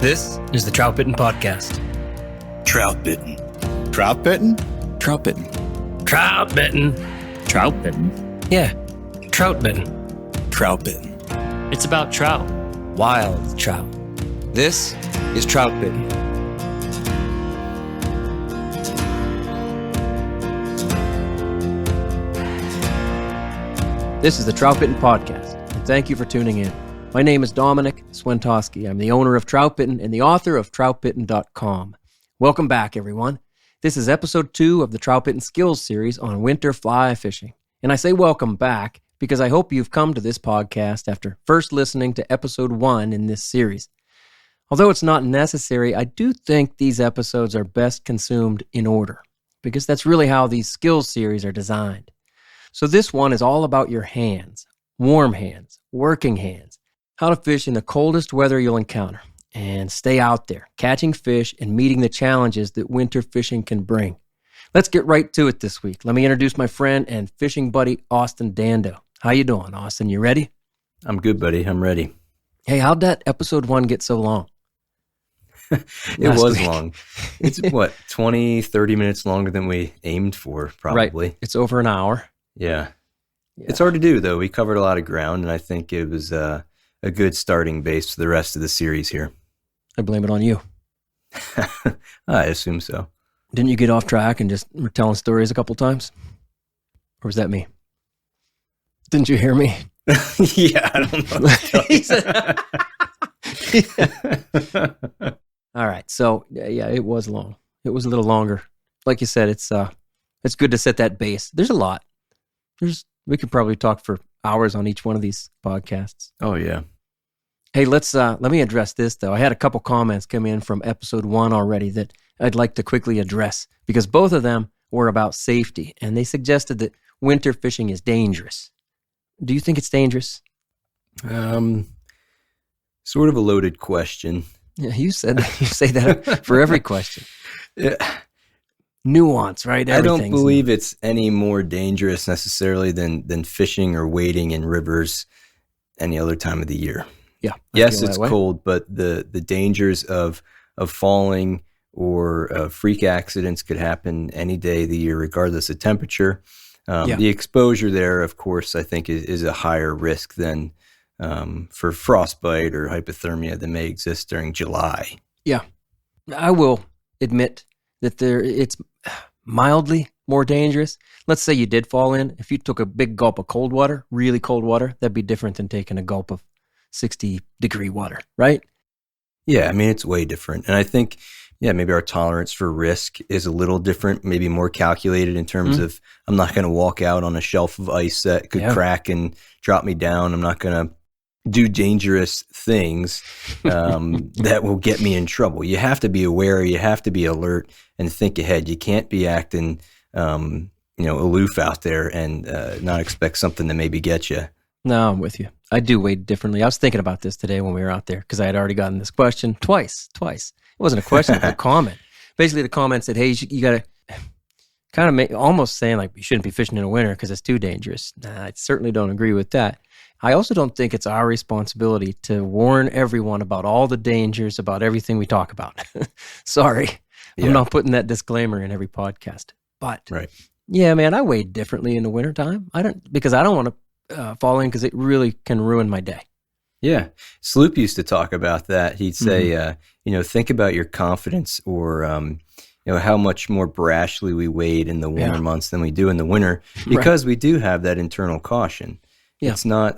This is the Troutbitten Podcast. Troutbitten. Troutbitten? Troutbitten. Troutbitten. Troutbitten. Yeah, Troutbitten. Troutbitten. It's about trout. Wild trout. This is Troutbitten. This is the Troutbitten Podcast, and thank you for tuning in. My name is Dominic Swentowski. I'm the owner of Troutbitten and the author of Troutbitten.com. Welcome back, everyone. This is episode 2 of the Troutbitten Skills series on winter fly fishing. And I say welcome back because I hope you've come to this podcast after first listening to episode 1 in this series. Although it's not necessary, I do think these episodes are best consumed in order because that's really how these skills series are designed. So this one is all about your hands, warm hands, working hands, how to fish in the coldest weather you'll encounter, and stay out there, catching fish and meeting the challenges that winter fishing can bring. Let's get right to it this week. Let me introduce my friend and fishing buddy, Austin Dando. How you doing, Austin? You ready? I'm good, buddy. I'm ready. Hey, how'd that episode 1 get so long? It was long. It's what, 20, 30 minutes longer than we aimed for, probably. Right. It's over an hour. Yeah. It's hard to do, though. We covered a lot of ground, and I think it was a good starting base for the rest of the series here. I blame it on you. I assume so. Didn't you get off track and just were telling stories a couple times? Or was that me? Didn't you hear me? Yeah, I don't know what to tell you. All right. So, yeah, it was long. It was a little longer. Like you said, it's good to set that base. There's a lot. We could probably talk for hours on each one of these podcasts. Oh, yeah. Hey, let me address this, though. I had a couple comments come in from episode 1 already that I'd like to quickly address because both of them were about safety, and they suggested that winter fishing is dangerous. Do you think it's dangerous? Sort of a loaded question. Yeah, you said that. You say that for every question. Yeah. Nuance, right? I don't believe it's any more dangerous necessarily than fishing or wading in rivers any other time of the year. Yeah. Yes, it's cold, but the dangers of falling or freak accidents could happen any day of the year, regardless of temperature. The exposure there, of course, I think is a higher risk than for frostbite or hypothermia that may exist during July. Yeah. I will admit that it's mildly more dangerous. Let's say you did fall in. If you took a big gulp of cold water, really cold water, that'd be different than taking a gulp of 60-degree water, right? Yeah, I mean, it's way different. And I think, maybe our tolerance for risk is a little different, maybe more calculated in terms of I'm not going to walk out on a shelf of ice that could crack and drop me down. I'm not going to do dangerous things that will get me in trouble. You have to be aware. You have to be alert and think ahead. You can't be acting, aloof out there and not expect something to maybe get you. No, I'm with you. I do wade differently. I was thinking about this today when we were out there because I had already gotten this question twice. It wasn't a question, it was a comment. Basically, the comment said, hey, you got to kind of almost saying like you shouldn't be fishing in the winter because it's too dangerous. Nah, I certainly don't agree with that. I also don't think it's our responsibility to warn everyone about all the dangers about everything we talk about. Sorry. Yeah. I'm not putting that disclaimer in every podcast. But, yeah, man, I wade differently in the wintertime. I don't want to fall in because it really can ruin my day. Yeah. Sloop used to talk about that. He'd say, think about your confidence or, how much more brashly we wade in the warmer months than we do in the winter because we do have that internal caution. Yeah. It's not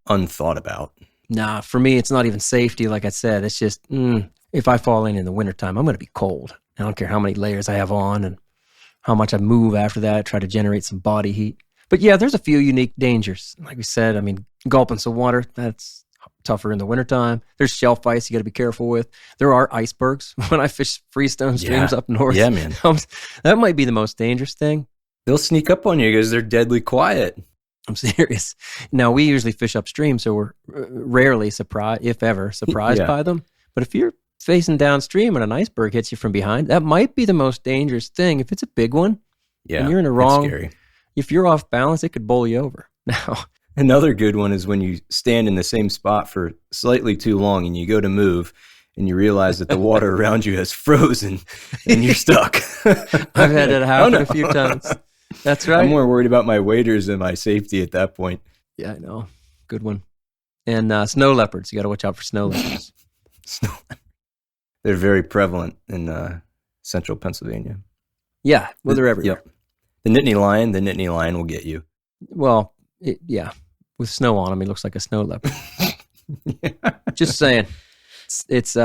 unthought about. Nah, for me, it's not even safety. Like I said, it's just if I fall in the wintertime, I'm going to be cold. I don't care how many layers I have on and how much I move after that, try to generate some body heat. But yeah, there's a few unique dangers. Like we said, I mean, gulping some water, that's tougher in the wintertime. There's shelf ice you got to be careful with. There are icebergs when I fish freestone streams up north. Yeah, man. That might be the most dangerous thing. They'll sneak up on you because they're deadly quiet. I'm serious. Now, we usually fish upstream, so we're rarely surprised, if ever, surprised by them. But if you're facing downstream and an iceberg hits you from behind, that might be the most dangerous thing. If it's a big one, and you're in the wrong, scary. If you're off balance, it could bowl you over. Now, another good one is when you stand in the same spot for slightly too long and you go to move and you realize that the water around you has frozen and you're stuck. I've had that happen a few times. That's right. I'm more worried about my waders than my safety at that point. Yeah, I know. Good one. And snow leopards. You got to watch out for snow leopards. They're very prevalent in central Pennsylvania. Yeah, well, they're everywhere. Yep. The Nittany lion will get you. Well, yeah, with snow on him, he looks like a snow leopard. Just saying, it's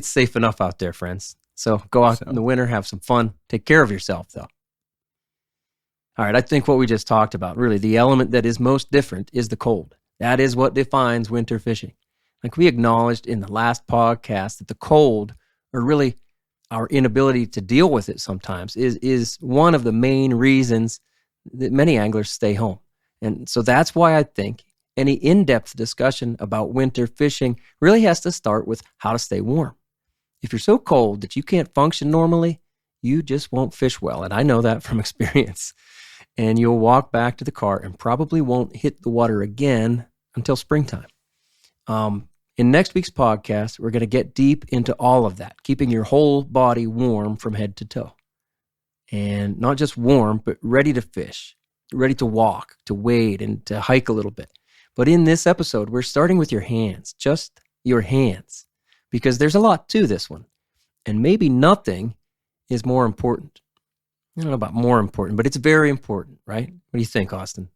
safe enough out there, friends. So go out in the winter, have some fun, take care of yourself, though. All right, I think what we just talked about, really, the element that is most different is the cold. That is what defines winter fishing. Like we acknowledged in the last podcast that the cold, or really our inability to deal with it sometimes, is one of the main reasons that many anglers stay home. And so that's why I think any in-depth discussion about winter fishing really has to start with how to stay warm. If you're so cold that you can't function normally, you just won't fish well. And I know that from experience. And you'll walk back to the car and probably won't hit the water again until springtime. In next week's podcast, we're going to get deep into all of that, keeping your whole body warm from head to toe. And not just warm, but ready to fish, ready to walk, to wade, and to hike a little bit. But in this episode, we're starting with your hands, just your hands, because there's a lot to this one. And maybe nothing is more important. I don't know about more important, but it's very important, right? What do you think, Austin?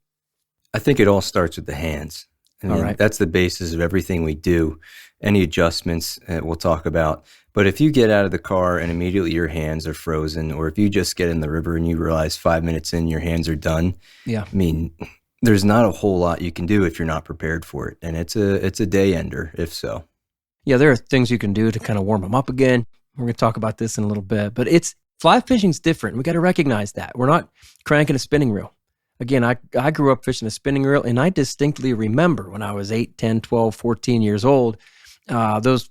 I think it all starts with the hands. I mean, All right. That's the basis of everything we do. Any adjustments we'll talk about. But if you get out of the car and immediately your hands are frozen, or if you just get in the river and you realize 5 minutes in your hands are done, Yeah. I mean, there's not a whole lot you can do if you're not prepared for it. And it's a day ender, if so. Yeah, there are things you can do to kind of warm them up again. We're going to talk about this in a little bit. But fly fishing's different. We got to recognize that. We're not cranking a spinning reel. Again, I grew up fishing a spinning reel, and I distinctly remember when I was 8, 10, 12, 14 years old, those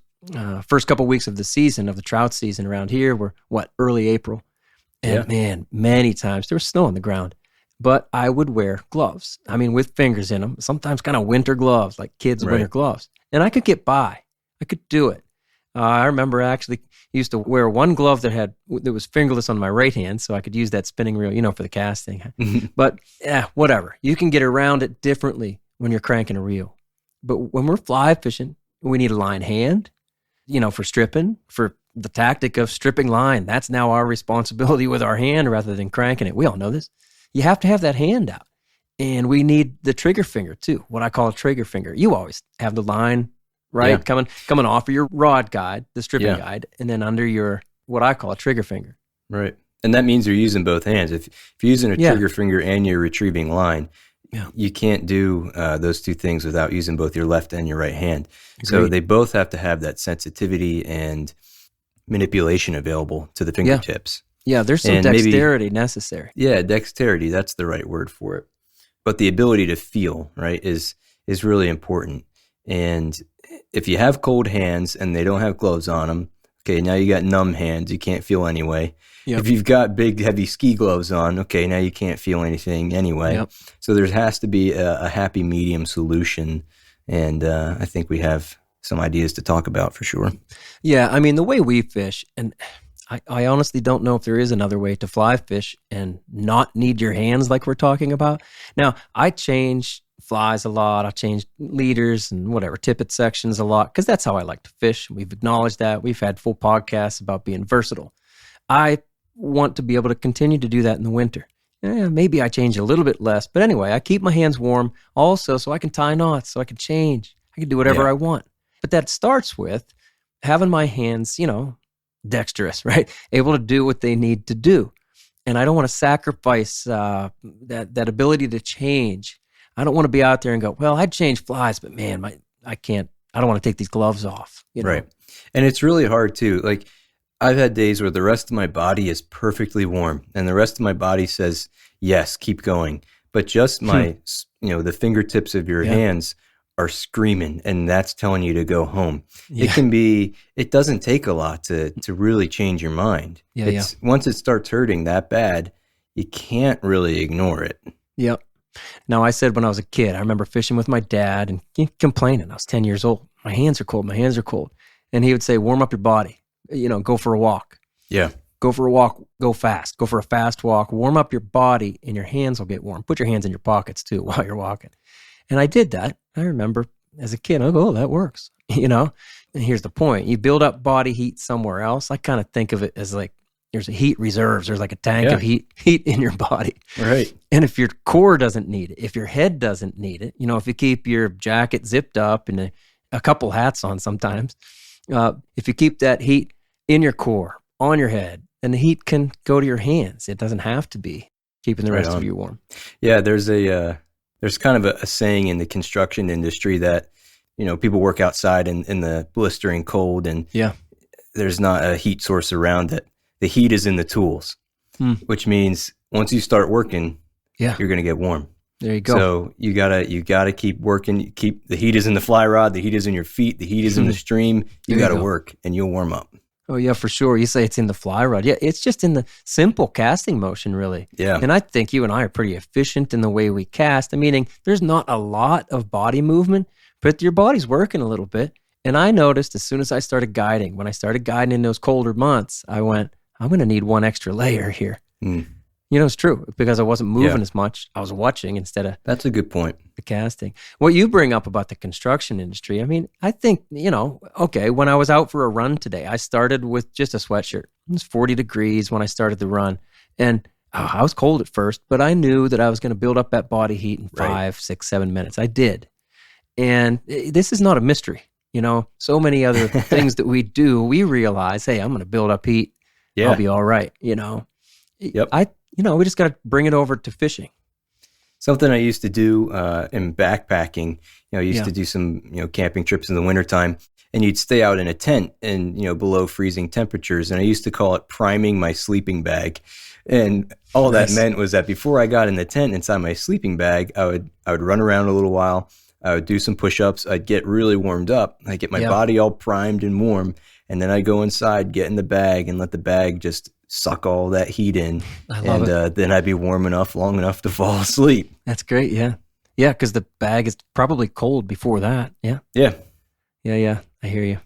first couple weeks of the season, of the trout season around here were, early April. And man, many times there was snow on the ground. But I would wear gloves. I mean, with fingers in them, sometimes kind of winter gloves, like kids' winter gloves. And I could get by. I could do it. I remember actually used to wear one glove that was fingerless on my right hand, so I could use that spinning reel, for the casting. But whatever. You can get around it differently when you're cranking a reel. But when we're fly fishing, we need a line hand, for stripping, for the tactic of stripping line. That's now our responsibility with our hand rather than cranking it. We all know this. You have to have that hand out. And we need the trigger finger too, what I call a trigger finger. You always have the line, right? Yeah. Coming off of your rod guide, the stripping guide, and then under your, what I call a trigger finger. Right. And that means you're using both hands. If you're using a trigger finger and you're retrieving line, you can't do those two things without using both your left and your right hand. Agreed. So they both have to have that sensitivity and manipulation available to the fingertips. Yeah, there's some dexterity necessary. Yeah, dexterity, that's the right word for it. But the ability to feel, right, is really important. And if you have cold hands and they don't have gloves on them, okay, now you got numb hands. You can't feel anyway. Yep. If you've got big, heavy ski gloves on, okay, now you can't feel anything anyway. Yep. So there has to be a happy medium solution. And I think we have some ideas to talk about for sure. Yeah, I mean, the way we fish, and I honestly don't know if there is another way to fly fish and not need your hands like we're talking about. Now, I change flies a lot. I change leaders and whatever, tippet sections a lot because that's how I like to fish. We've acknowledged that. We've had full podcasts about being versatile. I want to be able to continue to do that in the winter. Maybe I change a little bit less, but anyway, I keep my hands warm also so I can tie knots, so I can change. I can do whatever I want. But that starts with having my hands, dexterous, right? Able to do what they need to do. And I don't want to sacrifice that ability to change. I don't want to be out there and go, well, I'd change flies, but man, I can't. I don't want to take these gloves off. Right. And it's really hard too. Like I've had days where the rest of my body is perfectly warm and the rest of my body says, yes, keep going. But just my, the fingertips of your hands are screaming and that's telling you to go home. Yeah. It doesn't take a lot to really change your mind. Once it starts hurting that bad, you can't really ignore it. Yep. Now, I said when I was a kid, I remember fishing with my dad and complaining. I was 10 years old. My hands are cold. My hands are cold. And he would say, warm up your body, go for a walk. Yeah. Go for a walk, go fast. Go for a fast walk, warm up your body, and your hands will get warm. Put your hands in your pockets too while you're walking. And I did that. I remember as a kid, I go, oh, that works, And here's the point. You build up body heat somewhere else. I kind of think of it as like there's a heat reserves. There's like a tank of heat in your body. Right. And if your core doesn't need it, if your head doesn't need it, if you keep your jacket zipped up and a couple hats on sometimes, if you keep that heat in your core, on your head, and the heat can go to your hands. It doesn't have to be keeping the rest of you warm. Yeah, there's kind of a saying in the construction industry that, people work outside in the blistering cold and there's not a heat source around it. The heat is in the tools, which means once you start working, you're going to get warm. There you go. So you gotta keep working. Keep the heat is in the fly rod. The heat is in your feet. The heat is in the stream. You got to work and you'll warm up. Oh, yeah, for sure. You say it's in the fly rod. Yeah, it's just in the simple casting motion, really. Yeah. And I think you and I are pretty efficient in the way we cast, meaning there's not a lot of body movement, but your body's working a little bit. And I noticed as soon as I started guiding, when I started guiding in those colder months, I went, I'm going to need one extra layer here. It's true, because I wasn't moving as much. I was watching instead of... That's a good point. The casting. What you bring up about the construction industry, I think, okay, when I was out for a run today, I started with just a sweatshirt. It was 40 degrees when I started the run. And I was cold at first, but I knew that I was going to build up that body heat in 5, 6, 7 minutes. I did. And this is not a mystery. So many other things that we do, we realize, hey, I'm going to build up heat. Yeah. I'll be all right, Yep. We just got to bring it over to fishing. Something I used to do in backpacking, I used to do some, camping trips in the wintertime, and you'd stay out in a tent and, below freezing temperatures. And I used to call it priming my sleeping bag. And all that meant was that before I got in the tent inside my sleeping bag, I would run around a little while. I would do some push-ups. I'd get really warmed up. I'd get my body all primed and warm. And then I'd go inside, get in the bag, and let the bag just suck all that heat in. I love it. Then I'd be warm enough, long enough to fall asleep. That's great, yeah. Yeah, because the bag is probably cold before that, yeah? Yeah. Yeah, I hear you.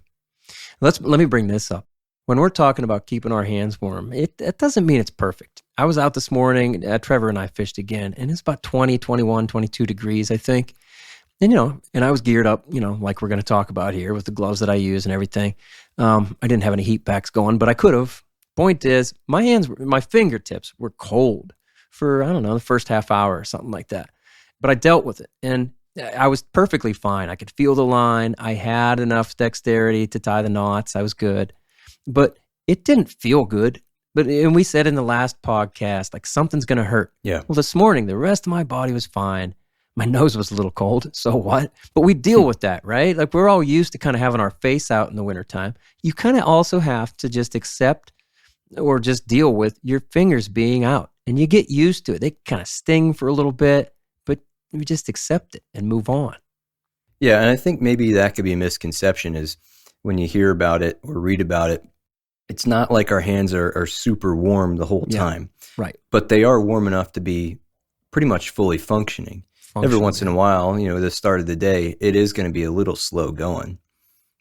Let me bring this up. When we're talking about keeping our hands warm, it doesn't mean it's perfect. I was out this morning, Trevor and I fished again, and it's about 20, 21, 22 degrees, I think. And, and I was geared up, like we're going to talk about here with the gloves that I use and everything. I didn't have any heat packs going, but I could have. Point is, my fingertips were cold for, I don't know, the first half hour or something like that. But I dealt with it, and I was perfectly fine. I could feel the line. I had enough dexterity to tie the knots. I was good. But it didn't feel good. And we said in the last podcast, like, something's going to hurt. Yeah. Well, this morning, the rest of my body was fine. My nose was a little cold, so what? But we deal with that, right? Like, we're all used to kind of having our face out in the wintertime. You kind of also have to just accept or just deal with your fingers being out. And you get used to it. They kind of sting for a little bit, but you just accept it and move on. Yeah, and I think maybe that could be a misconception is when you hear about it or read about it, it's not like our hands are super warm the whole time. Right. But they are warm enough to be pretty much fully functioning. Every once in a while, the start of the day, it is going to be a little slow going.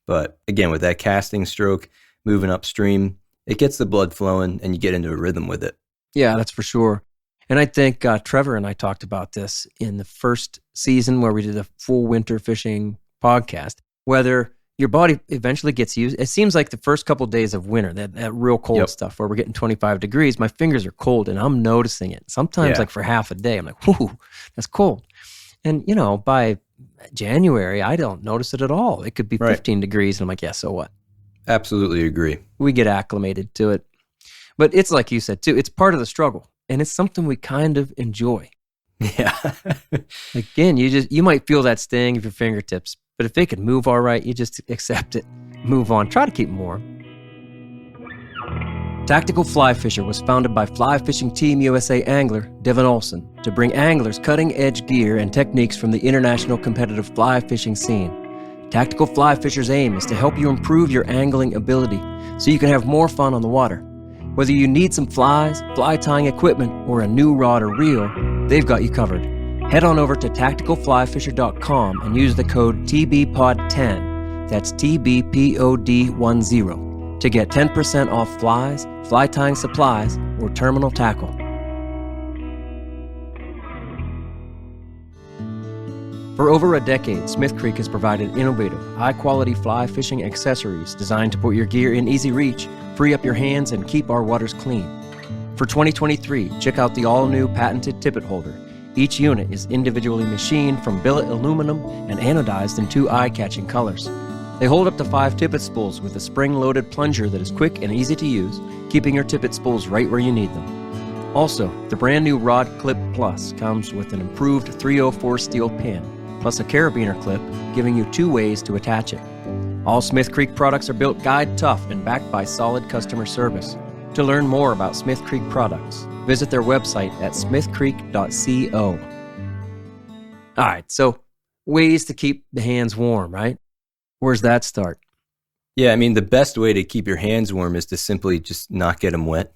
But again, with that casting stroke, moving upstream, it gets the blood flowing and you get into a rhythm with it. Yeah, that's for sure. And I think Trevor and I talked about this in the first season where we did a full winter fishing podcast, whether your body eventually gets used. It seems like the first couple of days of winter, that real cold stuff where we're getting 25 degrees, my fingers are cold and I'm noticing it. Sometimes like for half a day, I'm like, whoo, that's cold. And, by January, I don't notice it at all. It could be 15 degrees and I'm like, yeah, so what? Absolutely agree. We get acclimated to it. But it's like you said too, it's part of the struggle. And it's something we kind of enjoy. Yeah. Again, you might feel that sting of your fingertips, but if they could move all right, you just accept it, move on, try to keep them warm. Tactical Fly Fisher was founded by Fly Fishing Team USA angler Devin Olson to bring anglers cutting-edge gear and techniques from the international competitive fly fishing scene. Tactical Fly Fisher's aim is to help you improve your angling ability so you can have more fun on the water. Whether you need some flies, fly tying equipment, or a new rod or reel, they've got you covered. Head on over to tacticalflyfisher.com and use the code TBPOD10 That's TBPOD10 to get 10% off flies, fly tying supplies, or terminal tackle. For over a decade, Smith Creek has provided innovative, high-quality fly fishing accessories designed to put your gear in easy reach, free up your hands, and keep our waters clean. For 2023, check out the all-new patented tippet holder. Each unit is individually machined from billet aluminum and anodized in 2 eye-catching colors. They hold up to 5 tippet spools with a spring-loaded plunger that is quick and easy to use, keeping your tippet spools right where you need them. Also, the brand new Rod Clip Plus comes with an improved 304 steel pin, plus a carabiner clip, giving you 2 ways to attach it. All Smith Creek products are built guide tough and backed by solid customer service. To learn more about Smith Creek products, visit their website at smithcreek.co. All right, so ways to keep the hands warm, right? Where's that start? Yeah, I mean, the best way to keep your hands warm is to simply just not get them wet.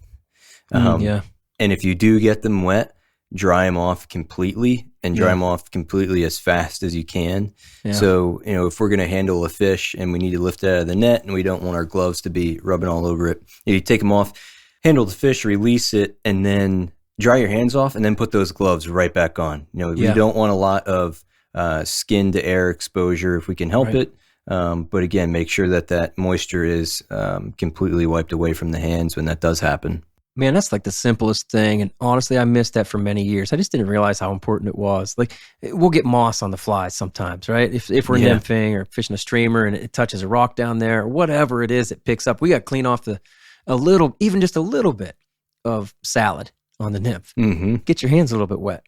Yeah. And if you do get them wet, dry them off completely and dry them off completely as fast as you can. Yeah. So, if we're going to handle a fish and we need to lift it out of the net and we don't want our gloves to be rubbing all over it, you take them off, handle the fish, release it, and then dry your hands off and then put those gloves right back on. We don't want a lot of skin to air exposure if we can help it. But again, make sure that moisture is completely wiped away from the hands when that does happen. Man, that's like the simplest thing. And honestly, I missed that for many years. I just didn't realize how important it was. Like, we'll get moss on the flies sometimes, right? If we're nymphing or fishing a streamer and it touches a rock down there or whatever it is it picks up, we got to clean off even just a little bit of salad on the nymph. Mm-hmm. Get your hands a little bit wet.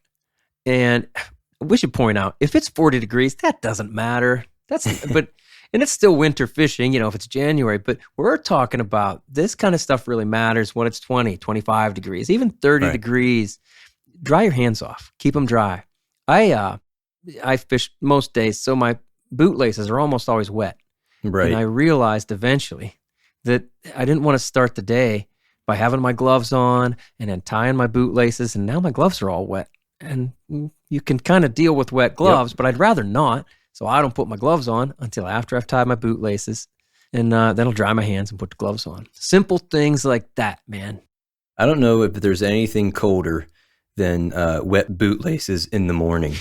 And we should point out, if it's 40 degrees, that doesn't matter. And it's still winter fishing, if it's January, but we're talking about this kind of stuff really matters when it's 20, 25 degrees, even 30 degrees. Dry your hands off. Keep them dry. I fish most days, so my boot laces are almost always wet. Right. And I realized eventually that I didn't want to start the day by having my gloves on and then tying my boot laces, and now my gloves are all wet. And you can kind of deal with wet gloves, but I'd rather not. So I don't put my gloves on until after I've tied my boot laces, and then I'll dry my hands and put the gloves on. Simple things like that, man. I don't know if there's anything colder than wet boot laces in the morning.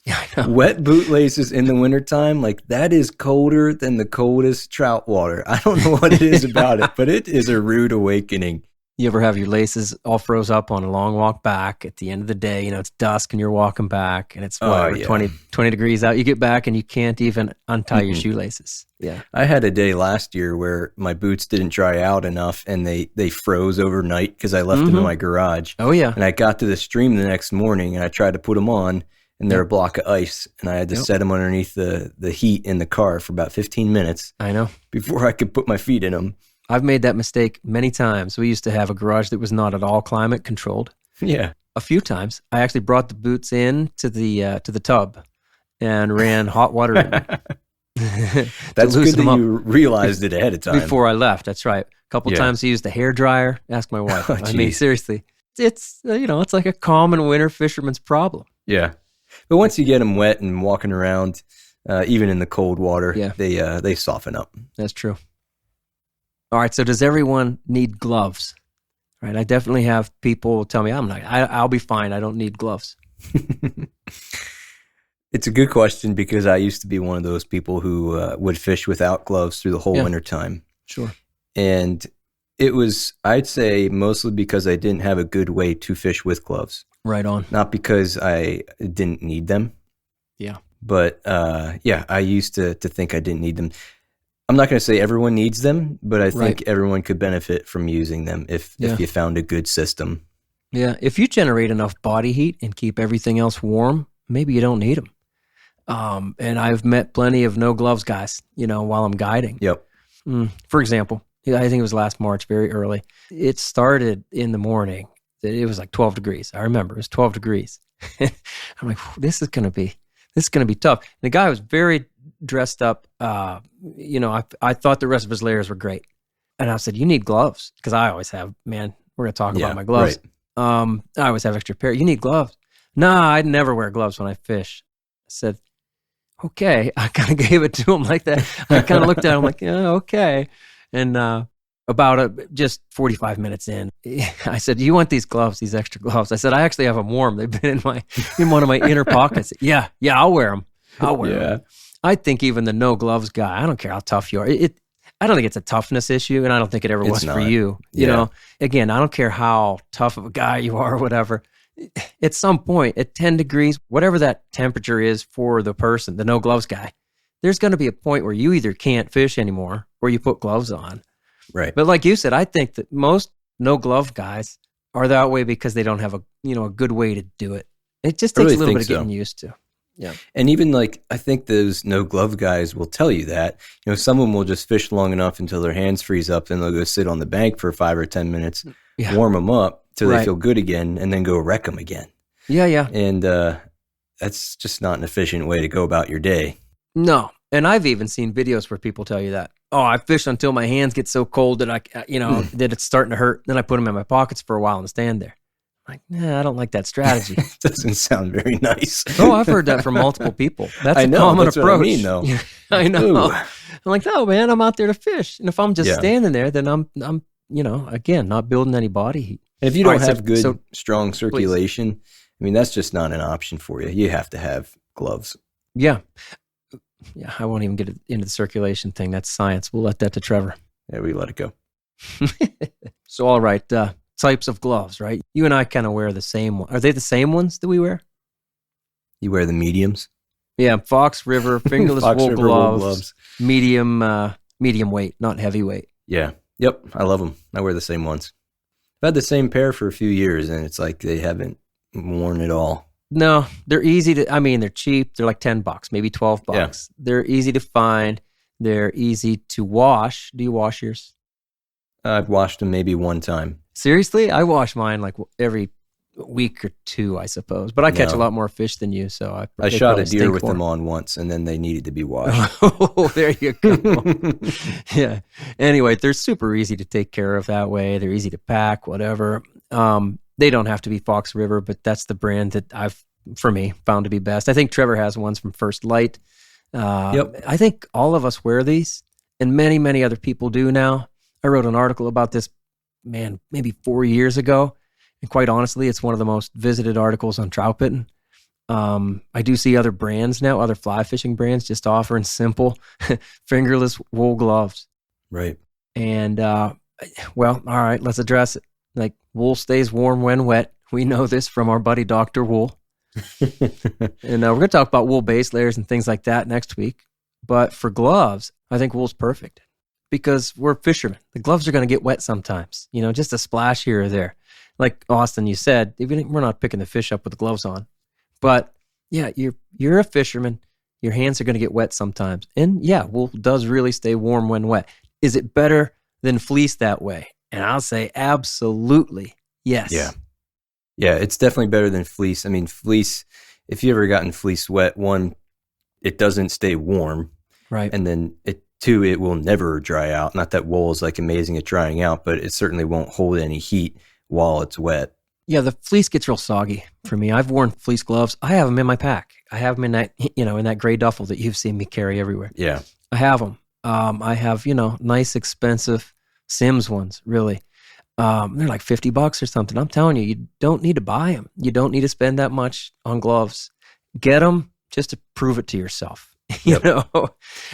Yeah, I know. Wet boot laces in the wintertime, that is colder than the coldest trout water. I don't know what it is about it, but it is a rude awakening. You ever have your laces all froze up on a long walk back at the end of the day? It's dusk and you're walking back and it's 20 degrees out. You get back and you can't even untie your shoelaces. Yeah. I had a day last year where my boots didn't dry out enough and they froze overnight because I left them in my garage. Oh, yeah. And I got to the stream the next morning and I tried to put them on and they're a block of ice. And I had to set them underneath the heat in the car for about 15 minutes. I know. Before I could put my feet in them. I've made that mistake many times. We used to have a garage that was not at all climate controlled. Yeah. A few times, I actually brought the boots in to the tub and ran hot water in them. That's good that you realized it ahead of time. Before I left, that's right. A couple times I used a hair dryer. Ask my wife. I mean, seriously. It's, it's like a common winter fisherman's problem. Yeah. But once you get them wet and walking around, even in the cold water, they soften up. That's true. All right, so does everyone need gloves? Right, I definitely have people tell me I'll be fine. I don't need gloves. It's a good question because I used to be one of those people who would fish without gloves through the whole winter time. Sure. And it was, I'd say, mostly because I didn't have a good way to fish with gloves. Right on. Not because I didn't need them. Yeah. But I used to think I didn't need them. I'm not going to say everyone needs them, but I think everyone could benefit from using them if you found a good system. Yeah, if you generate enough body heat and keep everything else warm, maybe you don't need them. And I've met plenty of no gloves guys, while I'm guiding. Yep. For example, I think it was last March, very early. It started in the morning. It was like 12 degrees. I remember it was 12 degrees. I'm like, this is going to be tough. And the guy was very dressed up. I thought the rest of his layers were great. And I said, you need gloves. Because I always have, man, we're going to talk about my gloves. Right. I always have extra pair. You need gloves. Nah, I'd never wear gloves when I fish. I said, okay. I kind of gave it to him like that. I kind of looked at him like, yeah, okay. And about just 45 minutes in, I said, "Do you want these gloves, these extra gloves?" I said, "I actually have them warm. They've been in one of my inner pockets." Yeah, I'll wear them. I'll wear them. I think even the no gloves guy, I don't care how tough you are. I don't think it's a toughness issue, and I don't think it ever was for you. You know, again, I don't care how tough of a guy you are or whatever. At some point, at 10 degrees, whatever that temperature is for the person, the no gloves guy, there's going to be a point where you either can't fish anymore or you put gloves on. Right. But like you said, I think that most no glove guys are that way because they don't have a good way to do it. It just takes a little bit of getting used to. Yeah. And even I think those no glove guys will tell you that, some of them will just fish long enough until their hands freeze up, and they'll go sit on the bank for 5 or 10 minutes, warm them up till they feel good again, and then go wreck them again. Yeah. And that's just not an efficient way to go about your day. No. And I've even seen videos where people tell you that, "Oh, I fish until my hands get so cold that that it's starting to hurt. Then I put them in my pockets for a while and stand there." I'm like, nah, I don't like that strategy. Doesn't sound very nice. Oh, I've heard that from multiple people. That's a common approach. What I mean, though. I know. Ooh. I'm like, no, man, I'm out there to fish. And if I'm just standing there, then I'm again, not building any body heat. And if you don't have good, strong circulation, please. I mean, that's just not an option for you. You have to have gloves. Yeah. Yeah, I won't even get into the circulation thing. That's science. We'll let that to Trevor. Yeah, we let it go. So, all right, types of gloves, right? You and I kind of wear the same one. Are they the same ones that we wear? You wear the mediums? Yeah, Fox River, fingerless wool gloves, medium weight, not heavyweight. Yeah. Yep, I love them. I wear the same ones. I've had the same pair for a few years, and it's like they haven't worn at all. No, they're easy to, they're cheap. They're like $10, maybe $12. Yeah. They're easy to find. They're easy to wash. Do you wash yours? I've washed them maybe one time. Seriously? I wash mine like every week or two, I suppose. But I catch a lot more fish than you, so I shot a deer with them on once, and then they needed to be washed. Oh, there you go. Yeah. Anyway, they're super easy to take care of that way. They're easy to pack, whatever. They don't have to be Fox River, but that's the brand that I've, for me, found to be best. I think Trevor has ones from First Light. Yep. I think all of us wear these, and many, many other people do now. I wrote an article about this, maybe 4 years ago, and quite honestly, it's one of the most visited articles on Troutbitten. I do see other brands now, other fly fishing brands, just offering simple fingerless wool gloves. Right. And, all right, let's address it. Like, wool stays warm when wet. We know this from our buddy Dr. Wool. And we're going to talk about wool base layers and things like that next week. But for gloves, I think wool's perfect because we're fishermen. The gloves are going to get wet sometimes, just a splash here or there. Like Austin, you said, we're not picking the fish up with the gloves on. But yeah, you're a fisherman. Your hands are going to get wet sometimes. And yeah, wool does really stay warm when wet. Is it better than fleece that way? And I'll say absolutely yes. Yeah. Yeah, it's definitely better than fleece. I mean, fleece, if you ever gotten fleece wet, one, it doesn't stay warm. Right. And then two, it will never dry out. Not that wool is like amazing at drying out, but it certainly won't hold any heat while it's wet. Yeah, the fleece gets real soggy for me. I've worn fleece gloves. I have them in my pack. I have them in that, in that gray duffel that you've seen me carry everywhere. Yeah. I have them. I have, nice, expensive Sims ones, really. They're like $50 or something. I'm telling you, you don't need to buy them. You don't need to spend that much on gloves. Get them just to prove it to yourself. You know?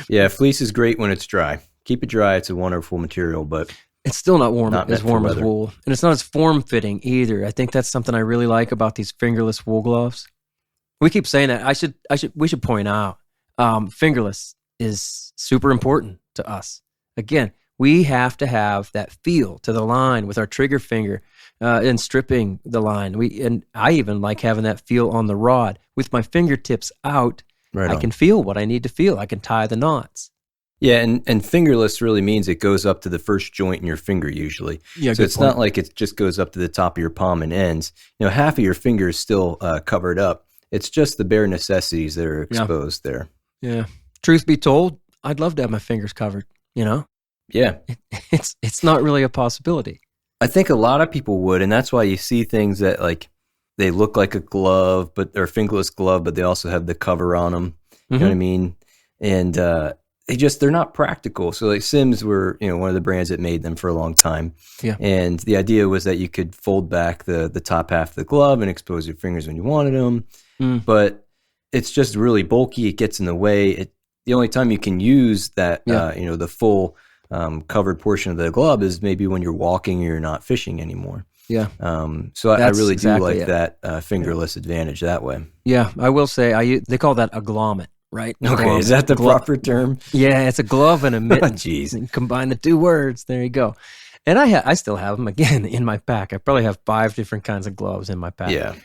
Yeah, fleece is great when it's dry. Keep it dry. It's a wonderful material, but it's still not warm as wool. And it's not as form-fitting either. I think that's something I really like about these fingerless wool gloves. We keep saying that. We should point out, fingerless is super important to us. Again, we have to have that feel to the line with our trigger finger and stripping the line. And I even like having that feel on the rod. With my fingertips out, I can feel what I need to feel. I can tie the knots. Yeah, and fingerless really means it goes up to the first joint in your finger usually. Yeah, so it's not like it just goes up to the top of your palm and ends. Half of your finger is still covered up. It's just the bare necessities that are exposed there. Yeah. Truth be told, I'd love to have my fingers covered, Yeah. It's not really a possibility. I think a lot of people would, and that's why you see things that like they look like a glove, but they're a fingerless glove, but they also have the cover on them. You know what I mean? And they're not practical. So like Sims were, one of the brands that made them for a long time. Yeah. And the idea was that you could fold back the top half of the glove and expose your fingers when you wanted them. But it's just really bulky. It gets in the way. The only time you can use that, the full covered portion of the glove is maybe when you're walking or you're not fishing anymore. Yeah. So I really exactly do like that fingerless advantage that way. Yeah. I will say, they call that a glommet, right? Okay. Is that the proper term? Yeah. It's a glove and a mitten. Jeez. And combine the two words. There you go. And I still have them again in my pack. I probably have 5 different kinds of gloves in my pack. Yeah.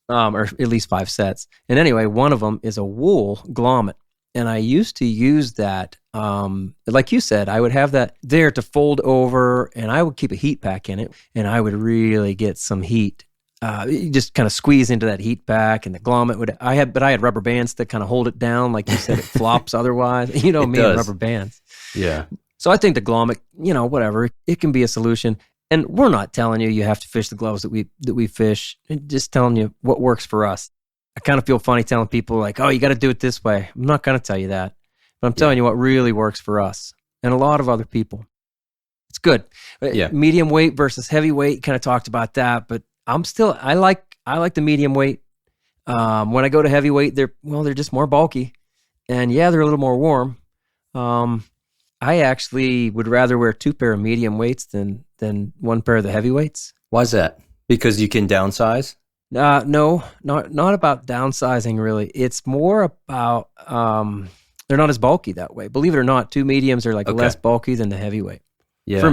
Or at least 5 sets. And anyway, one of them is a wool glommet. And I used to use that, like you said, I would have that there to fold over, and I would keep a heat pack in it, and I would really get some heat. You just kind of squeeze into that heat pack, and the glommet would. I had rubber bands that kind of hold it down, like you said, it flops otherwise. Me and rubber bands. Yeah. So I think the glommet, whatever, it can be a solution. And we're not telling you have to fish the gloves that we fish. Just telling you what works for us. I kind of feel funny telling people like, oh, you got to do it this way. I'm not going to tell you that, but I'm telling you what really works for us and a lot of other people. It's good. Yeah. Medium weight versus heavyweight, kind of talked about that, but I like the medium weight. When I go to heavyweight, they're just more bulky, and they're a little more warm. I actually would rather wear 2 pair of medium weights than 1 pair of the heavyweights. Why is that? Because you can downsize? No, not about downsizing really. It's more about they're not as bulky that way. Believe it or not, 2 mediums are less bulky than the heavyweight. Yeah. For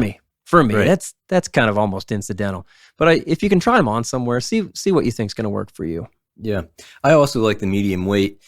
me, right. That's kind of almost incidental. But if you can try them on somewhere, see what you think's going to work for you. Yeah, I also like the medium weight.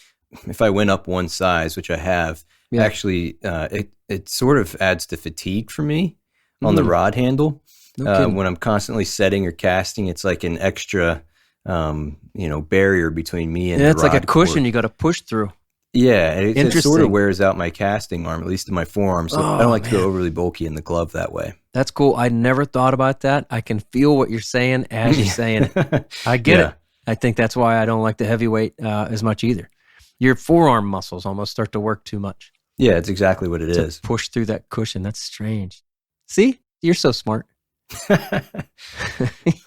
If I went up 1 size, which I have, actually, it sort of adds to fatigue for me on the rod handle. When I'm constantly setting or casting, it's like an extra barrier between me and the rod. It's like a cushion cord. you got to push through. Yeah, it sort of wears out my casting arm, at least in my forearm. So I don't like to go overly bulky in the glove that way. That's cool. I never thought about that. I can feel what you're saying as you're saying it. I get it. I think that's why I don't like the heavyweight as much either. Your forearm muscles almost start to work too much. Yeah, it's exactly what it is. Push through that cushion. That's strange. See? You're so smart.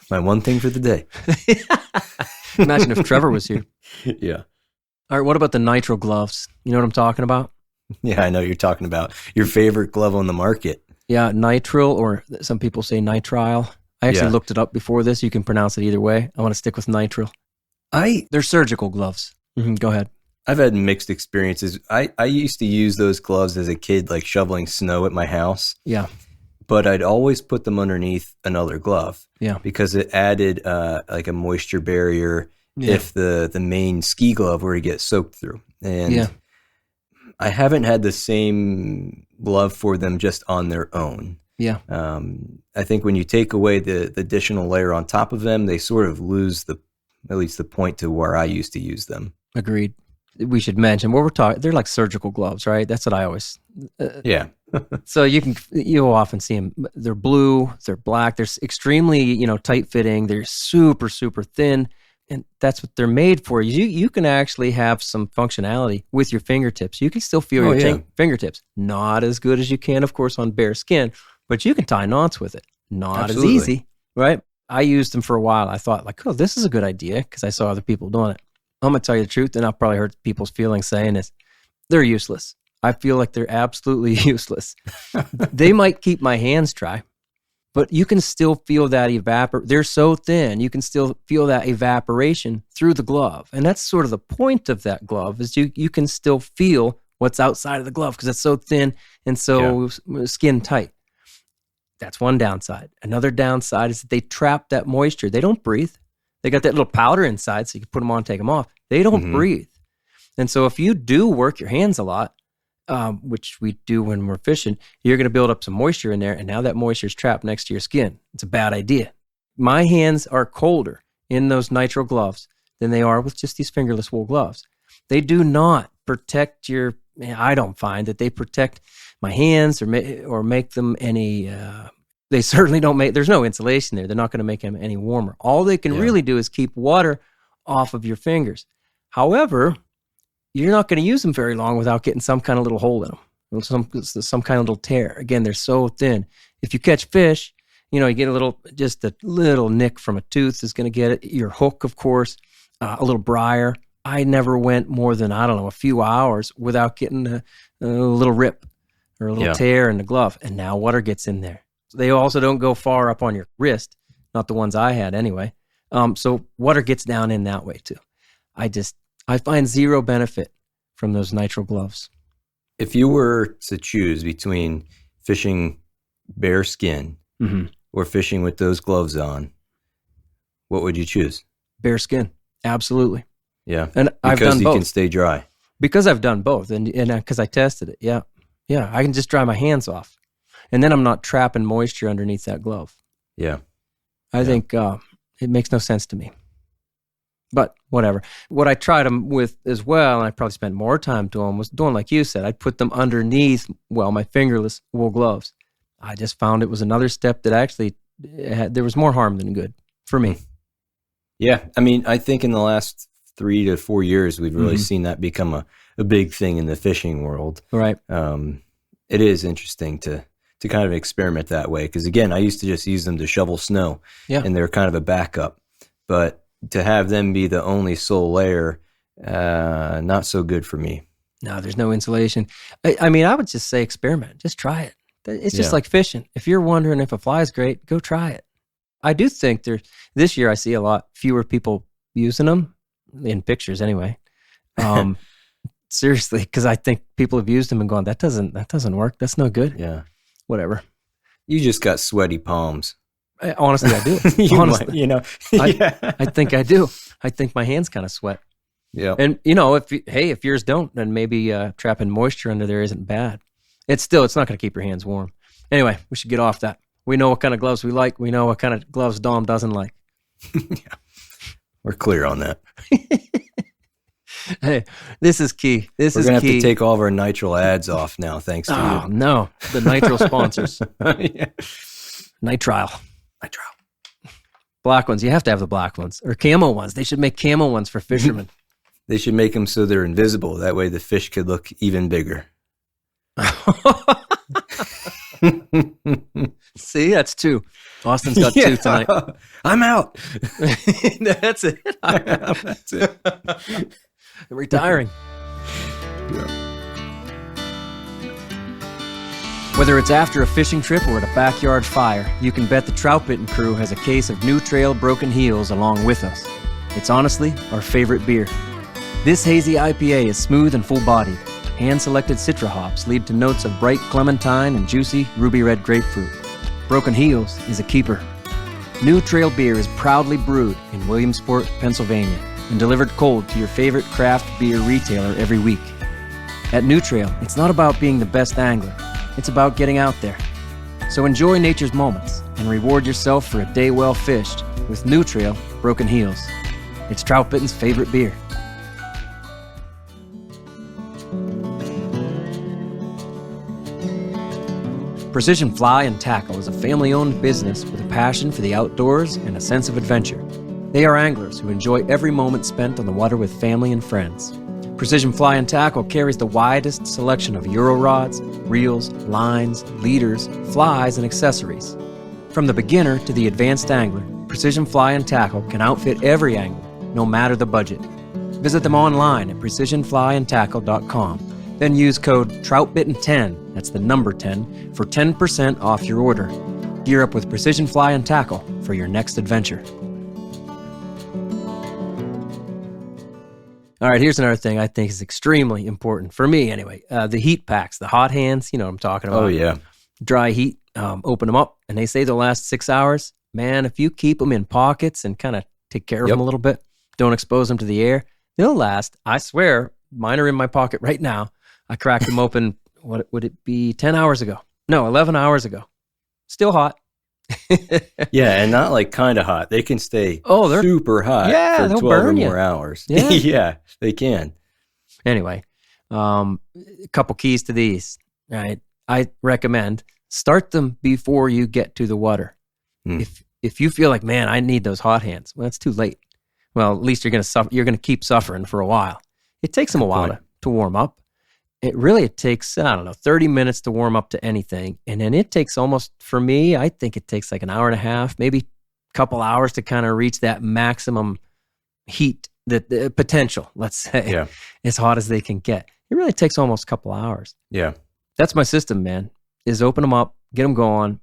My one thing for the day. Imagine if Trevor was here. Yeah. All right, what about the nitrile gloves? You know what I'm talking about? Yeah, I know you're talking about your favorite glove on the market. Yeah, nitrile, or some people say nitrile. I actually looked it up before this. You can pronounce it either way. I want to stick with nitrile. They're surgical gloves. Go ahead. I've had mixed experiences. I used to use those gloves as a kid, like shoveling snow at my house. Yeah. But I'd always put them underneath another glove. Yeah. Because it added like a moisture barrier if the main ski glove were to get soaked through. And I haven't had the same love for them just on their own. Yeah. I think when you take away the additional layer on top of them, they sort of lose at least the point to where I used to use them. Agreed. We should mention what we're talking. They're like surgical gloves, right? That's what I always. Yeah. So you'll often see them. They're blue. They're black. They're extremely tight fitting. They're super super thin, and that's what they're made for. You can actually have some functionality with your fingertips. You can still feel your fingertips. Not as good as you can, of course, on bare skin, but you can tie knots with it. Not Absolutely. as easy, right? I used them for a while. I thought oh, this is a good idea because I saw other people doing it. I'm going to tell you the truth, and I'll probably hurt people's feelings saying this. They're useless. I feel like they're absolutely useless. They might keep my hands dry, but you can still feel that they're so thin, you can still feel that evaporation through the glove. And that's sort of the point of that glove, is you can still feel what's outside of the glove because it's so thin and so skin tight. That's one downside. Another downside is that they trap that moisture. They don't breathe. They got that little powder inside, so you can put them on and take them off. They don't breathe. And so if you do work your hands a lot, which we do when we're fishing, you're going to build up some moisture in there, and now that moisture is trapped next to your skin. It's a bad idea. My hands are colder in those nitrile gloves than they are with just these fingerless wool gloves. They do not protect I don't find that they protect my hands or make them any... They certainly don't there's no insulation there. They're not going to make them any warmer. All they can really do is keep water off of your fingers. However, you're not going to use them very long without getting some kind of little hole in them, some kind of little tear. Again, they're so thin. If you catch fish, you get just a little nick from a tooth is going to get it. Your hook, of course, a little briar. I never went more than, a few hours without getting a little rip or a little tear in the glove. And now water gets in there. They also don't go far up on your wrist, not the ones I had anyway. So water gets down in that way too. I find zero benefit from those nitrile gloves. If you were to choose between fishing bare skin or fishing with those gloves on, what would you choose? Bare skin, absolutely. Yeah, and I've done both. Because you can stay dry. Because I've done both, and because I tested it. Yeah, I can just dry my hands off, and then I'm not trapping moisture underneath that glove. Yeah, I think it makes no sense to me. But whatever. What I tried them with as well, and I probably spent more time doing, was doing like you said. I'd put them underneath, my fingerless wool gloves. I just found it was another step that actually there was more harm than good for me. Yeah, I mean, I think in the last 3 to 4 years, we've really seen that become a big thing in the fishing world. Right. It is interesting to kind of experiment that way. Because again, I used to just use them to shovel snow, and they're kind of a backup. But to have them be the only sole layer, not so good for me. No, there's no insulation. I mean, I would just say experiment. Just try it. It's just like fishing. If you're wondering if a fly is great, go try it. I do think this year I see a lot fewer people using them, in pictures anyway. Seriously, because I think people have used them and gone, that doesn't work. That's no good. Yeah. Whatever. You just got sweaty palms. Honestly, I do. Honestly, I think I do. I think my hands kind of sweat. Yeah. And if yours don't, then maybe trapping moisture under there isn't bad. It's not going to keep your hands warm. Anyway, we should get off that. We know what kind of gloves we like. We know what kind of gloves Dom doesn't like. Yeah. We're clear on that. Hey, this is key. We're going to have to take all of our nitrile ads off now, thanks to you. Oh, no. The nitrile sponsors. Yeah. Nitrile. Black ones. You have to have the black ones. Or camo ones. They should make camo ones for fishermen. They should make them so they're invisible. That way the fish could look even bigger. See, that's 2. Austin's got 2 tonight. I'm out. That's it. That's it. Retiring. Yeah. Whether it's after a fishing trip or at a backyard fire, you can bet the Troutbitten crew has a case of New Trail Broken Heels along with us. It's honestly our favorite beer. This hazy IPA is smooth and full-bodied. Hand-selected Citra hops lead to notes of bright clementine and juicy ruby red grapefruit. Broken Heels is a keeper. New Trail beer is proudly brewed in Williamsport, Pennsylvania, and delivered cold to your favorite craft beer retailer every week. At New Trail, it's not about being the best angler. It's about getting out there. So enjoy nature's moments and reward yourself for a day well fished with New Trail Broken Heels. It's Troutbitten's favorite beer. Precision Fly and Tackle is a family-owned business with a passion for the outdoors and a sense of adventure. They are anglers who enjoy every moment spent on the water with family and friends. Precision Fly and Tackle carries the widest selection of Euro rods, reels, lines, leaders, flies, and accessories. From the beginner to the advanced angler, Precision Fly and Tackle can outfit every angler, no matter the budget. Visit them online at precisionflyandtackle.com. Then use code TROUTBITTEN10, that's the number 10, for 10% off your order. Gear up with Precision Fly and Tackle for your next adventure. All right, here's another thing I think is extremely important, for me anyway. The heat packs, the hot hands, you know what I'm talking about. Oh, yeah. Dry heat, open them up, and they say they'll last 6 hours. Man, if you keep them in pockets and kind of take care of them a little bit, don't expose them to the air, they'll last. I swear, mine are in my pocket right now. I cracked them open, what would it be, 10 hours ago? No, 11 hours ago. Still hot. Yeah, and not like kind of hot. They can stay they're super hot for 12 or more hours. Yeah. Yeah, they can. Anyway, a couple keys to these. Right, I recommend start them before you get to the water. If you feel like, man, I need those hot hands, well, it's too late. Well, at least you're going to keep suffering for a while. It takes them a while to warm up. It takes, 30 minutes to warm up to anything. And then it takes almost, for me, I think it takes like an hour and a half, maybe a couple hours to kind of reach that maximum heat, the potential, let's say, as hot as they can get. It really takes almost a couple hours. Yeah. That's my system, man, is open them up, get them going,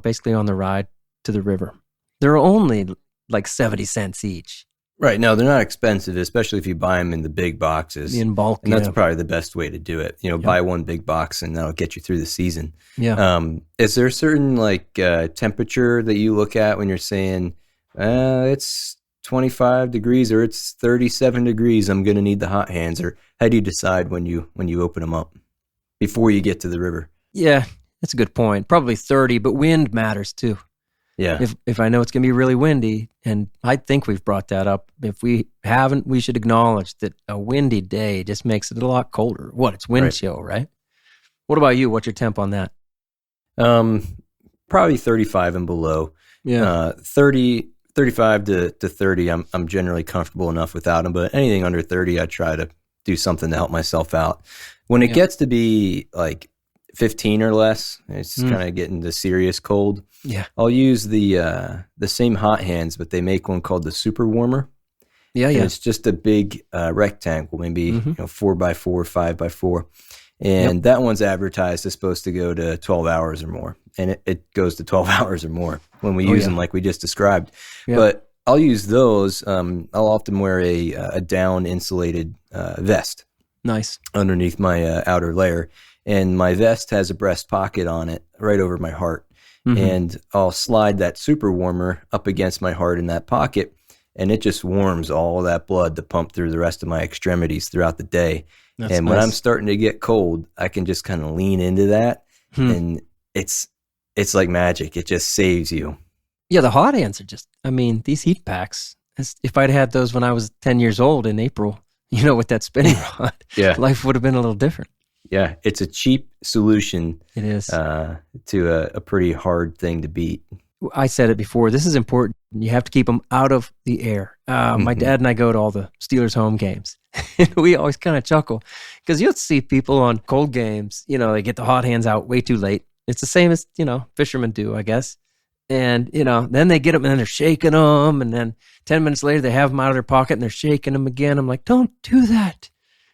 basically on the ride to the river. They're only like 70 cents each. Right. No, they're not expensive, especially if you buy them in the big boxes. In bulk. And that's probably the best way to do it. Buy one big box and that'll get you through the season. Yeah. Is there a certain temperature that you look at when you're saying, it's 25 degrees or it's 37 degrees, I'm going to need the hot hands? Or how do you decide when you open them up before you get to the river? Yeah, that's a good point. Probably 30, but wind matters too. Yeah. If I know it's going to be really windy, and I think we've brought that up. If we haven't, we should acknowledge that a windy day just makes it a lot colder. It's wind chill, right? What about you? What's your temp on that? Probably 35 and below. Yeah. 35 to 30, I'm generally comfortable enough without them, but anything under 30, I try to do something to help myself out. When it gets to be like 15 or less, it's kind of getting the serious cold. Yeah. I'll use the same hot hands, but they make one called the super warmer. Yeah, And yeah. it's just a big rectangle, maybe 4x4, 5x4. And that one's advertised as supposed to go to 12 hours or more. And it goes to 12 hours or more when we use them like we just described. Yeah. But I'll use those. I'll often wear a down insulated vest. Nice. Underneath my outer layer. And my vest has a breast pocket on it right over my heart. And I'll slide that super warmer up against my heart in that pocket, and it just warms all of that blood to pump through the rest of my extremities throughout the day. That's and nice. When I'm starting to get cold, I can just kind of lean into that, and it's like magic. It just saves you. Yeah, the hot hands are just, these heat packs, if I'd had those when I was 10 years old in April, with that spinning rod, life would have been a little different. Yeah, it's a cheap solution. It is. To a pretty hard thing to beat. I said it before. This is important. You have to keep them out of the air. My dad and I go to all the Steelers home games. And we always kind of chuckle because you'll see people on cold games, they get the hot hands out way too late. It's the same as, fishermen do, I guess. And, then they get them and then they're shaking them. And then 10 minutes later, they have them out of their pocket and they're shaking them again. I'm like, don't do that.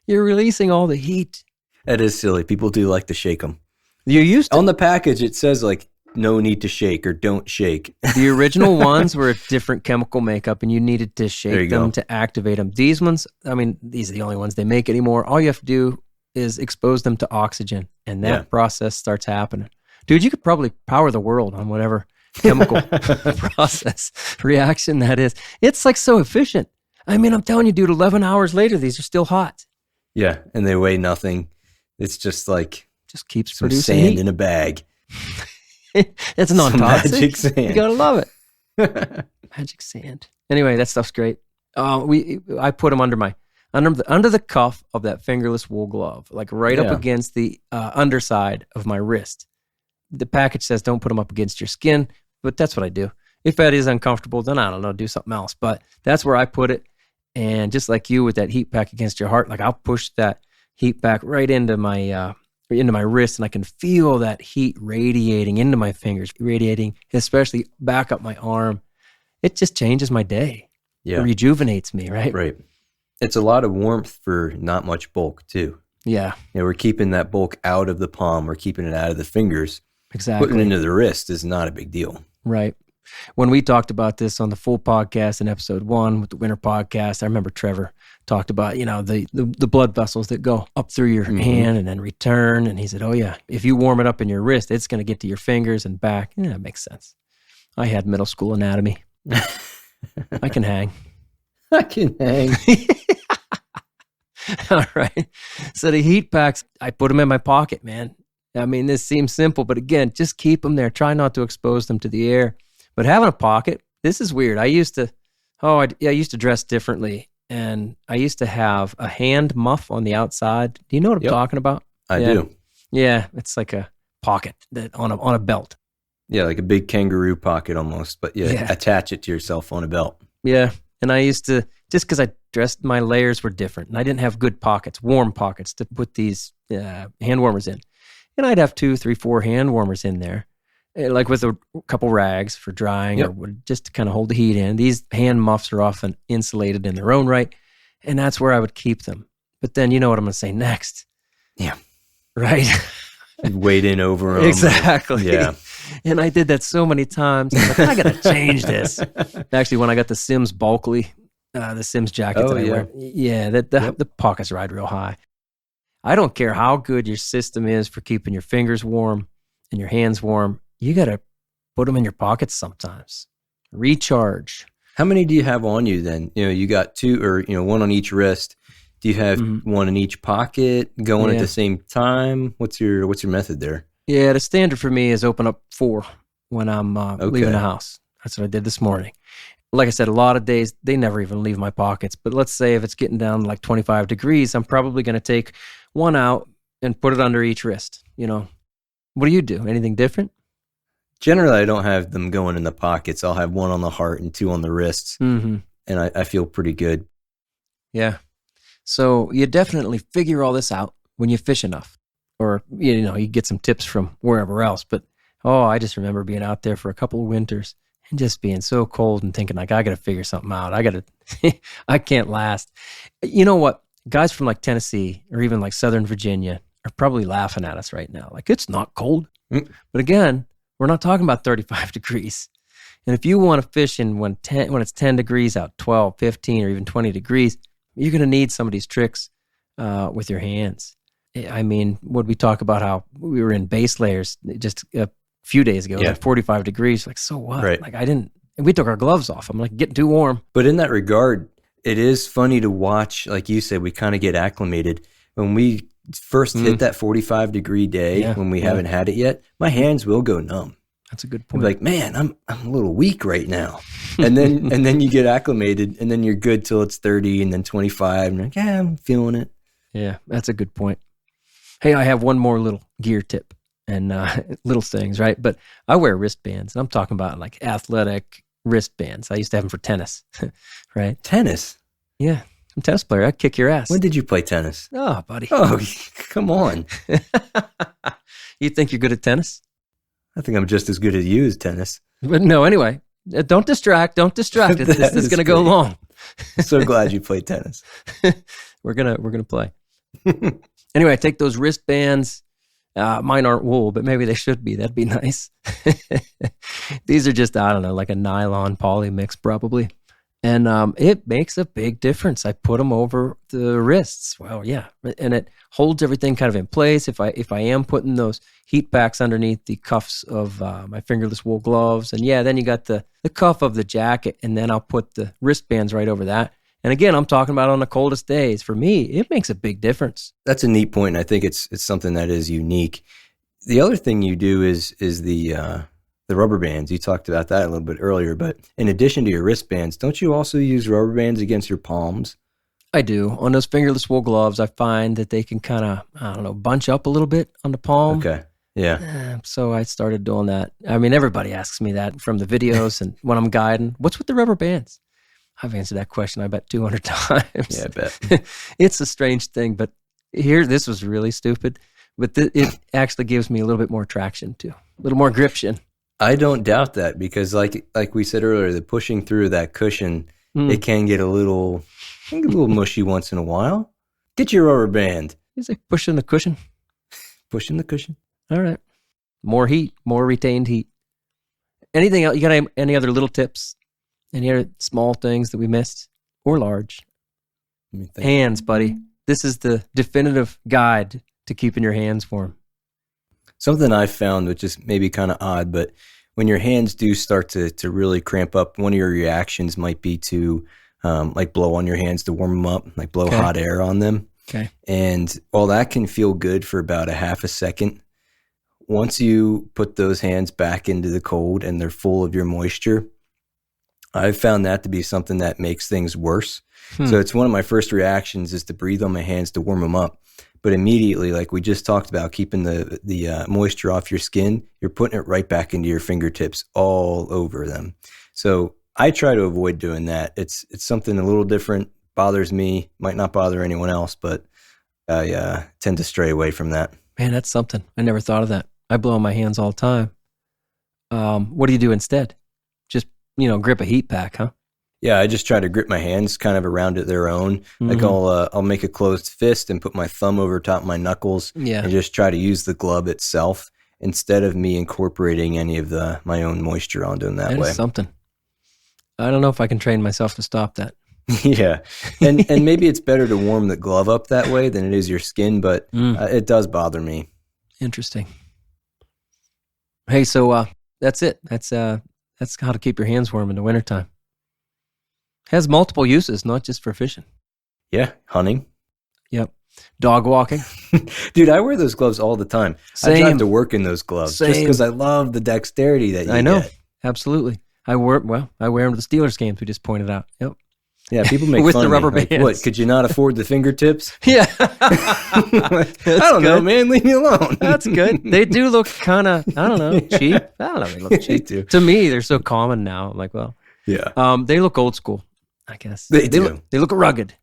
You're releasing all the heat. That is silly. People do like to shake them. You used to. On the package, it says no need to shake or don't shake. The original ones were a different chemical makeup and you needed to shake them to activate them. These ones, these are the only ones they make anymore. All you have to do is expose them to oxygen and that process starts happening. Dude, you could probably power the world on whatever chemical process reaction that is. It's like so efficient. I'm telling you, dude, 11 hours later, these are still hot. Yeah, and they weigh nothing. It's just keeps some producing sand heat. in a bag. It's non-toxic. Magic sand. You gotta love it. Magic sand. Anyway, that stuff's great. I put them under the cuff of that fingerless wool glove, like right up against the underside of my wrist. The package says don't put them up against your skin, but that's what I do. If that is uncomfortable, then I don't know, do something else. But that's where I put it. And just like you with that heat pack against your heart, like I'll push that heat pack right into my wrist, and I can feel that heat radiating into my fingers, radiating especially back up my arm. It just changes my day. Yeah. It rejuvenates me, right? Right. It's a lot of warmth for not much bulk too. Yeah. We're keeping that bulk out of the palm. We're keeping it out of the fingers. Exactly. Putting it into the wrist is not a big deal. Right. When we talked about this on the full podcast in episode 1 with the winter podcast, I remember Trevor talked about, the blood vessels that go up through your hand and then return. And he said, oh yeah, if you warm it up in your wrist, it's going to get to your fingers and back. Yeah, that makes sense. I had middle school anatomy. I can hang. I can hang. All right. So the heat packs, I put them in my pocket, man. This seems simple, but again, just keep them there. Try not to expose them to the air. But having a pocket, this is weird. I used to dress differently, and I used to have a hand muff on the outside. Do you know what I'm talking about? I do. Yeah, it's like a pocket that on a belt. Yeah, like a big kangaroo pocket almost, but attach it to yourself on a belt. Yeah, and I used to just because I dressed, my layers were different, and I didn't have good pockets, warm pockets to put these hand warmers in. And I'd have 2, 3, 4 hand warmers in there, like with a couple rags for drying or just to kind of hold the heat in. These hand muffs are often insulated in their own right, and that's where I would keep them. But then you know what I'm going to say next. Yeah. Right? You'd wade in over them. Exactly. Yeah. And I did that so many times. I was like, I got to change this. Actually, when I got the Sims Bulkley, the Sims jacket that I wear, the pockets ride real high. I don't care how good your system is for keeping your fingers warm and your hands warm. You got to put them in your pockets sometimes. Recharge. How many do you have on you then? You got 2 or, one on each wrist. Do you have one in each pocket going at the same time? What's your method there? Yeah, the standard for me is open up 4 when I'm leaving the house. That's what I did this morning. Like I said, a lot of days, they never even leave my pockets. But let's say if it's getting down to like 25 degrees, I'm probably going to take one out and put it under each wrist. What do you do? Anything different? Generally, I don't have them going in the pockets. I'll have 1 on the heart and 2 on the wrists. Mm-hmm. And I feel pretty good. Yeah. So you definitely figure all this out when you fish enough. Or, you get some tips from wherever else. But, I just remember being out there for a couple of winters and just being so cold and thinking like, I got to figure something out. I can't last. You know what? Guys from like Tennessee or even like Southern Virginia are probably laughing at us right now. Like, it's not cold. But again, we're not talking about 35 degrees. And if you want to fish in when it's 10 degrees out, 12, 15, or even 20 degrees, you're going to need some of these tricks with your hands. I mean, would we talk about how we were in base layers just a few days ago at 45 degrees? Like, so what? Right. Like, we took our gloves off. I'm like, getting too warm. But in that regard, it is funny to watch. Like you said, we kind of get acclimated. When we first hit that 45 degree day, when we haven't had it yet, my hands will go numb. That's a good point. Like, man, I'm a little weak right now. And then you get acclimated, and then you're good till it's 30 and then 25. And you're like, yeah, I'm feeling it. Yeah, that's a good point. Hey, I have one more little gear tip and little things, right? But I wear wristbands, and I'm talking about like athletic wristbands. I used to have them for tennis, right? Tennis? Yeah, I'm a tennis player. I'd kick your ass. When did you play tennis? Oh, buddy. Oh, come on. You think you're good at tennis? I think I'm just as good as you as tennis. But no, anyway, don't distract. This is going to go long. So glad you played tennis. We're gonna play. Anyway, I take those wristbands. Mine aren't wool, but maybe they should be. That'd be nice. These are just, I don't know, like a nylon poly mix probably. And it makes a big difference. I put them over the wrists. Well, yeah. And it holds everything kind of in place. If I am putting those heat packs underneath the cuffs of my fingerless wool gloves. And then you got the cuff of the jacket, and then I'll put the wristbands right over that. And again, I'm talking about on the coldest days. For me, it makes a big difference. That's a neat point. I think it's something that is unique. The other thing you do is the rubber bands. You talked about that a little bit earlier, but in addition to your wristbands, don't you also use rubber bands against your palms? I do. On those fingerless wool gloves, I find that they can kind of, bunch up a little bit on the palm. Okay. Yeah. So I started doing that. I mean, everybody asks me that from the videos and when I'm guiding. What's with the rubber bands? I've answered that question, I bet, 200 times. Yeah, I bet. It's a strange thing, but this was really stupid. But it actually gives me a little bit more traction too, a little more gription. I don't doubt that because, like we said earlier, the pushing through that cushion, it can get a little mushy once in a while. Get your rubber band. Is it pushing the cushion? Pushing the cushion. All right. More heat, more retained heat. Anything else? You got any other little tips? Any other small things that we missed or large? Hands, buddy. This is the definitive guide to keeping your hands warm. Something I've found, which is maybe kind of odd, but when your hands do start to really cramp up, one of your reactions might be to like blow on your hands to warm them up, like blow hot air on them. Okay. And while that can feel good for about a half a second, once you put those hands back into the cold and they're full of your moisture, I've found that to be something that makes things worse. So it's one of my first reactions is to breathe on my hands to warm them up. But immediately, like we just talked about, keeping the moisture off your skin, you're putting it right back into your fingertips all over them. So I try to avoid doing that. It's something a little different, bothers me, might not bother anyone else, but I tend to stray away from that. Man, that's something. I never thought of that. I blow on my hands all the time. What do you do instead? Just, grip a heat pack, huh? Yeah, I just try to grip my hands kind of around it their own. Like I'll make a closed fist and put my thumb over top of my knuckles and just try to use the glove itself instead of me incorporating any of my own moisture onto them that way. That is something. I don't know if I can train myself to stop that. Yeah. And maybe it's better to warm the glove up that way than it is your skin, but it does bother me. Interesting. Hey, so that's it. That's how to keep your hands warm in the wintertime. Has multiple uses, not just for fishing. Yeah, hunting. Yep. Dog walking. Dude, I wear those gloves all the time. Same. I drive to work in those gloves just because I love the dexterity that you I know. get. Absolutely. I wear them to the Steelers games we just pointed out. Yep. Yeah, people make with fun the of me. rubber Like, bands. what, could you not afford the fingertips? Yeah. I don't know, man. Leave me alone. That's good. They do look kind of, I don't know, cheap. I don't know. They look cheap. They do. To me, they're so common now. I'm like, well, Yeah. they look old school, I guess. They do. They look rugged.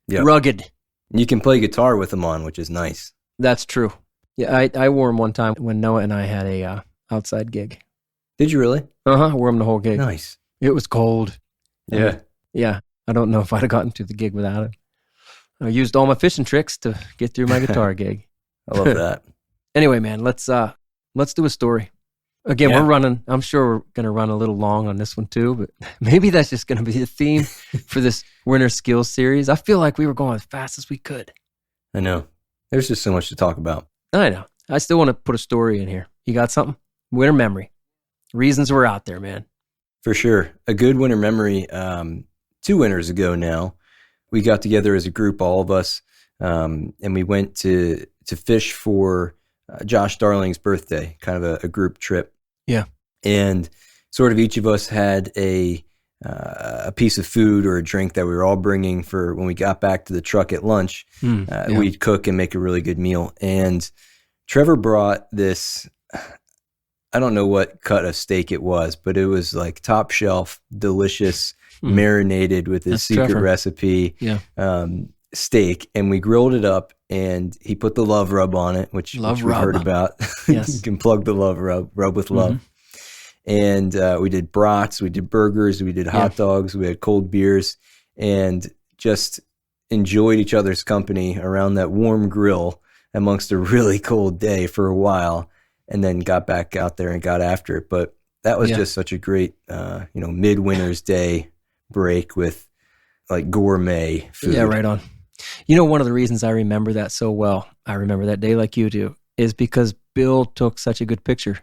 Yeah. Rugged. You can play guitar with them on, which is nice. That's true. Yeah, I wore them one time when Noah and I had a outside gig. Did you really? I wore them the whole gig. Nice. It was cold. Yeah. Yeah. I don't know if I'd have gotten to the gig without it. I used all my fishing tricks to get through my guitar gig. I love that. Anyway, man, let's do a story. Again, Yeah. we're running. I'm sure we're going to run a little long on this one too, but maybe that's just going to be the theme for this winter skills series. I feel like we were going as fast as we could. I know. There's just so much to talk about. I know. I still want to put a story in here. You got something? Winter memory. Reasons we're out there, man. For sure. A good winter memory. 2 winters ago now, we got together as a group, all of us, and we went to fish for Josh Darling's birthday, kind of a group trip. Yeah. And sort of each of us had a piece of food or a drink that we were all bringing for when we got back to the truck at lunch. We'd cook and make a really good meal. And Trevor brought this, I don't know what cut of steak it was, but it was like top shelf, delicious, marinated with his secret recipe steak. And we grilled it up and he put the love rub on it, which we heard about. Yes. You can plug the love rub with love. And we did brats, we did burgers, we did hot dogs, we had cold beers, and just enjoyed each other's company around that warm grill amongst a really cold day for a while, and then got back out there and got after it. But that was just such a great, midwinter's day break with like gourmet food. Yeah, right on. One of the reasons I remember that so well, I remember that day like you do, is because Bill took such a good picture.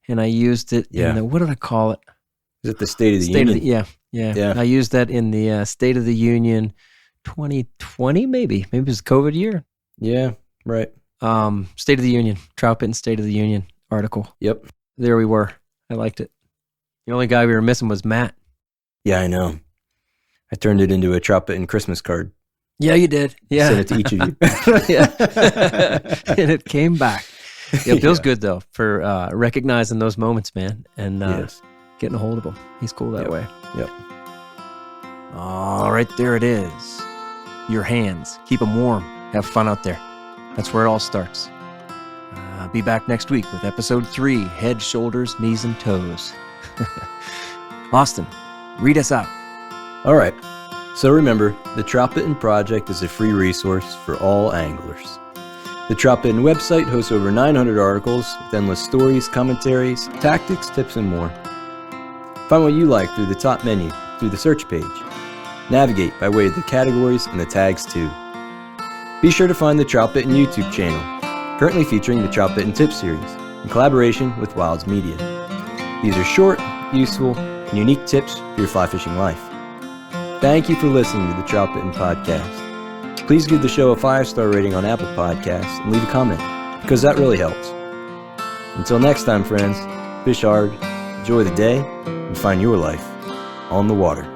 And I used it in the, what did I call it? Is it the State of the Union? Yeah. I used that in the State of the Union 2020, maybe. Maybe it was the COVID year. Yeah, right. State of the Union, Troutbitten State of the Union article. Yep. There we were. I liked it. The only guy we were missing was Matt. Yeah, I know. I turned it into a Troutbitten Christmas card. Yeah, you did. Yeah. Sent it to each of you. And it came back. Yeah, Bill's good though for recognizing those moments, man, and getting a hold of them. He's cool that way. Yep. All right, there it is. Your hands. Keep them warm. Have fun out there. That's where it all starts. Be back next week with episode 3, Head, Shoulders, Knees, and Toes. Austin, read us out. All right. So remember, the Troutbitten Project is a free resource for all anglers. The Troutbitten website hosts over 900 articles with endless stories, commentaries, tactics, tips, and more. Find what you like through the top menu, through the search page. Navigate by way of the categories and the tags too. Be sure to find the Troutbitten YouTube channel, currently featuring the Troutbitten Tip Series, in collaboration with Wilds Media. These are short, useful, and unique tips for your fly fishing life. Thank you for listening to the Troutbitten Podcast. Please give the show a 5-star rating on Apple Podcasts and leave a comment, because that really helps. Until next time, friends, fish hard, enjoy the day, and find your life on the water.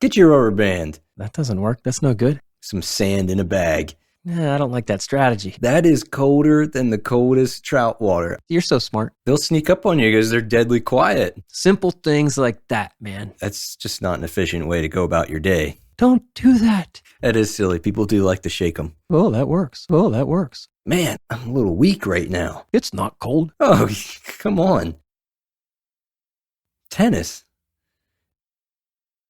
Get your rubber band. That doesn't work. That's no good. Some sand in a bag. Nah, I don't like that strategy. That is colder than the coldest trout water. You're so smart. They'll sneak up on you because they're deadly quiet. Simple things like that, man. That's just not an efficient way to go about your day. Don't do that. That is silly. People do like to shake them. Oh, that works. Oh, that works. Man, I'm a little weak right now. It's not cold. Oh, come on. Tennis.